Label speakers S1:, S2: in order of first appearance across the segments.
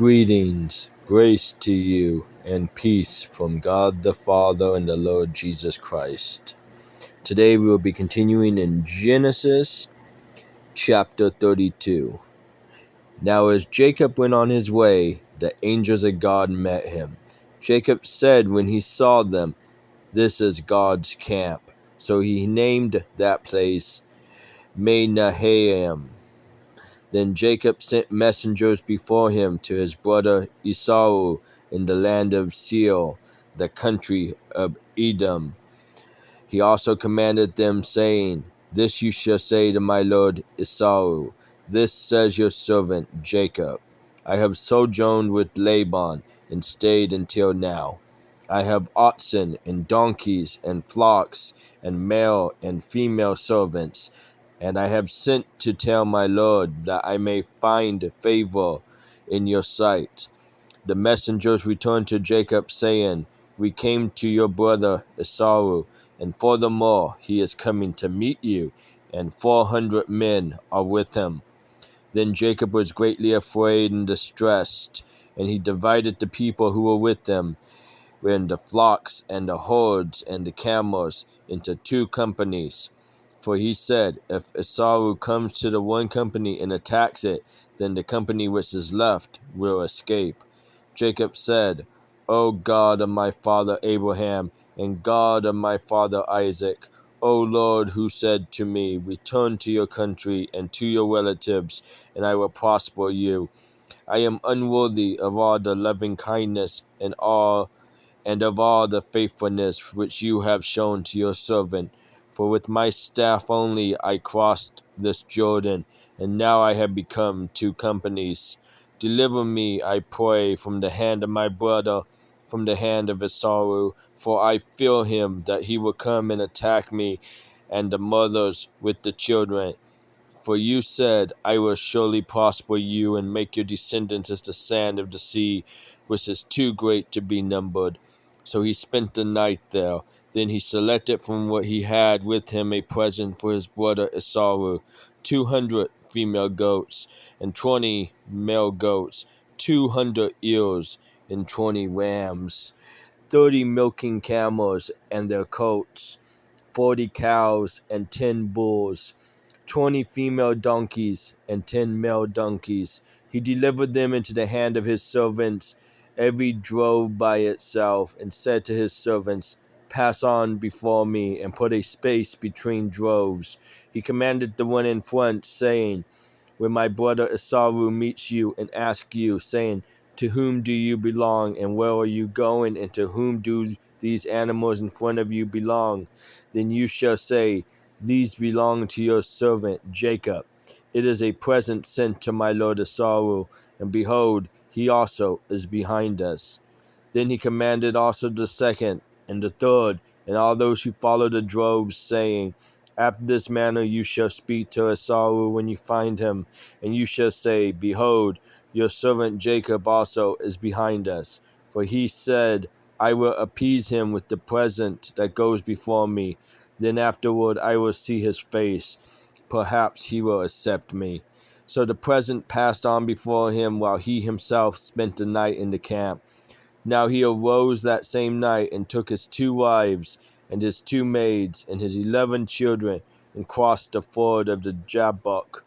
S1: Greetings, grace to you, and peace from God the Father and the Lord Jesus Christ. Today we will be continuing in Genesis chapter 32. Now as Jacob went on his way, the angels of God met him. Jacob said when he saw them, "This is God's camp." So he named that place Mahanaim. Then Jacob sent messengers before him to his brother Esau in the land of Seir, the country of Edom. He also commanded them, saying, "This you shall say to my lord Esau, This says your servant Jacob, I have sojourned with Laban and stayed until now. I have oxen and donkeys and flocks and male and female servants, and I have sent to tell my lord that I may find favor in your sight." The messengers returned to Jacob, saying, "We came to your brother Esau, and furthermore he is coming to meet you, and 400 men are with him." Then Jacob was greatly afraid and distressed, and he divided the people who were with him, and the flocks and the herds and the camels, into two companies. For he said, "If Esau comes to the one company and attacks it, then the company which is left will escape." Jacob said, "O God of my father Abraham, and God of my father Isaac, O Lord, who said to me, 'Return to your country and to your relatives, and I will prosper you.' I am unworthy of all the loving kindness and of all the faithfulness which you have shown to your servant. For with my staff only I crossed this Jordan, and now I have become two companies. Deliver me, I pray, from the hand of my brother, from the hand of Esau, for I fear him that he will come and attack me and the mothers with the children. For you said, 'I will surely prosper you and make your descendants as the sand of the sea, which is too great to be numbered.'" So he spent the night there. Then he selected from what he had with him a present for his brother Esau, 200 female goats, and 20 male goats, 200 ears, and 20 rams, 30 milking camels and their coats, 40 cows and 10 bulls, 20 female donkeys and 10 male donkeys. He delivered them into the hand of his servants, every drove by itself, and said to his servants, "Pass on before me, and put a space between droves." He commanded the one in front, saying, "When my brother Esau meets you and asks you, saying, 'To whom do you belong, and where are you going, and to whom do these animals in front of you belong?' then you shall say, 'These belong to your servant Jacob. It is a present sent to my lord Esau, and behold, he also is behind us." Then he commanded also the second and the third, and all those who followed the droves, saying, "After this manner you shall speak to Esau when you find him, and you shall say, 'Behold, your servant Jacob also is behind us. For he said, I will appease him with the present that goes before me. Then afterward I will see his face. Perhaps he will accept me.'" So the present passed on before him, while he himself spent the night in the camp. Now he arose that same night, and took his 2 wives, and his 2 maids, and his 11 children, and crossed the ford of the Jabbok.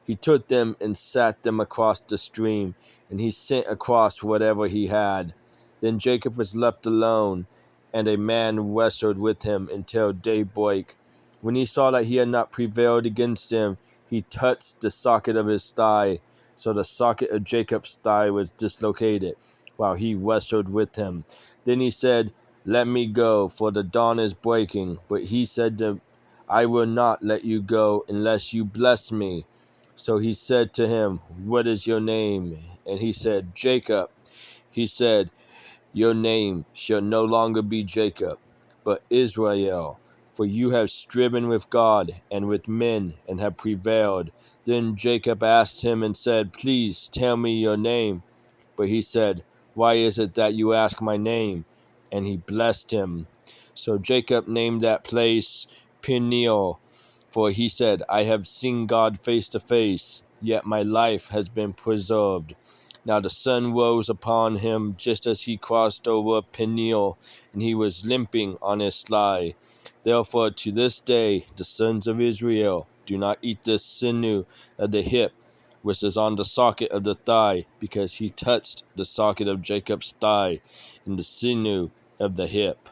S1: He took them and sat them across the stream, and he sent across whatever he had. Then Jacob was left alone, and a man wrestled with him until daybreak. When he saw that he had not prevailed against him, he touched the socket of his thigh. So the socket of Jacob's thigh was dislocated, while he wrestled with him. Then he said, "Let me go, for the dawn is breaking." But he said to him, "I will not let you go unless you bless me." So he said to him, "What is your name?" And he said, "Jacob." He said, "Your name shall no longer be Jacob, but Israel, for you have striven with God and with men and have prevailed." Then Jacob asked him and said, "Please tell me your name." But he said, "Why is it that you ask my name?" And he blessed him. So Jacob named that place Peniel, for he said, "I have seen God face to face, yet my life has been preserved." Now the sun rose upon him just as he crossed over Peniel, and he was limping on his slide. Therefore to this day the sons of Israel do not eat the sinew of the hip, which is on the socket of the thigh, because he touched the socket of Jacob's thigh, and the sinew of the hip.